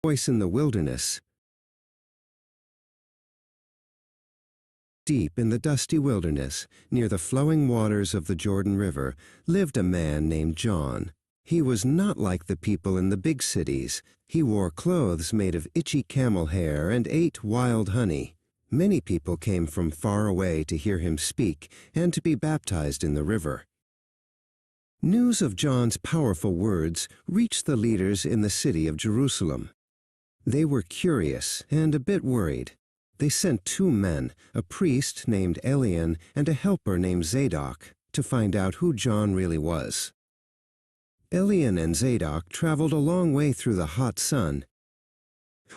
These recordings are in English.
voice in the wilderness. Deep in the dusty wilderness, near the flowing waters of the Jordan River, lived a man named John. He was not like the people in the big cities. He wore clothes made of itchy camel hair and ate wild honey. Many people came from far away to hear him speak and to be baptized in the river. News of John's powerful words reached the leaders in the city of Jerusalem. They were curious and a bit worried. They sent 2 men, a priest named Elian and a helper named Zadok, to find out who John really was. Elian and Zadok traveled a long way through the hot sun.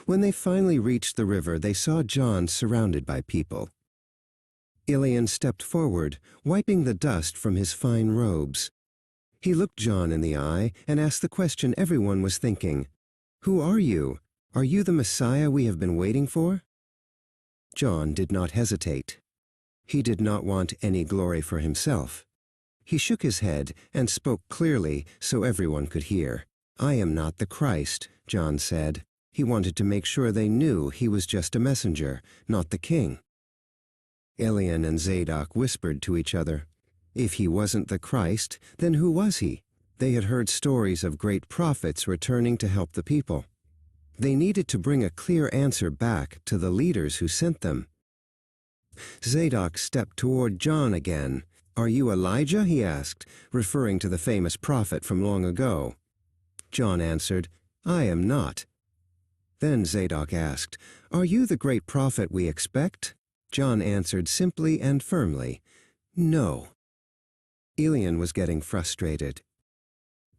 When they finally reached the river, they saw John surrounded by people. Elian stepped forward, wiping the dust from his fine robes. He looked John in the eye and asked the question everyone was thinking. "Who are you? Are you the Messiah we have been waiting for?" John did not hesitate. He did not want any glory for himself. He shook his head and spoke clearly so everyone could hear. "I am not the Christ," John said. He wanted to make sure they knew he was just a messenger, not the king. Elian and Zadok whispered to each other. If he wasn't the Christ, then who was he? They had heard stories of great prophets returning to help the people. They needed to bring a clear answer back to the leaders who sent them. Zadok stepped toward John again. "Are you Elijah?" he asked, referring to the famous prophet from long ago. John answered, "I am not." Then Zadok asked, "Are you the great prophet we expect?" John answered simply and firmly, "No." Elian was getting frustrated.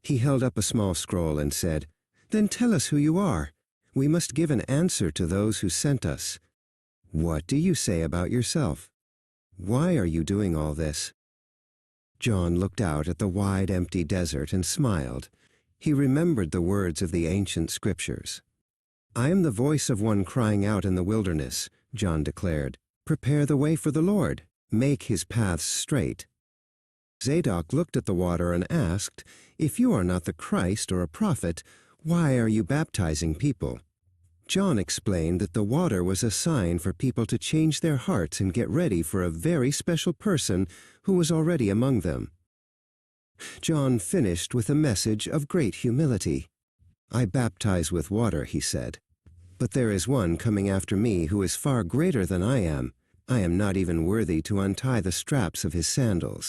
He held up a small scroll and said, "Then tell us who you are. We must give an answer to those who sent us. What do you say about yourself? Why are you doing all this?" John looked out at the wide, empty desert and smiled. He remembered the words of the ancient scriptures. "I am the voice of one crying out in the wilderness," John declared. "Prepare the way for the Lord. Make his paths straight." Zadok looked at the water and asked, "If you are not the Christ or a prophet, why are you baptizing people?" John explained that the water was a sign for people to change their hearts and get ready for a very special person who was already among them. John finished with a message of great humility. "I baptize with water," he said, "but there is one coming after me who is far greater than I am. I am not even worthy to untie the straps of his sandals.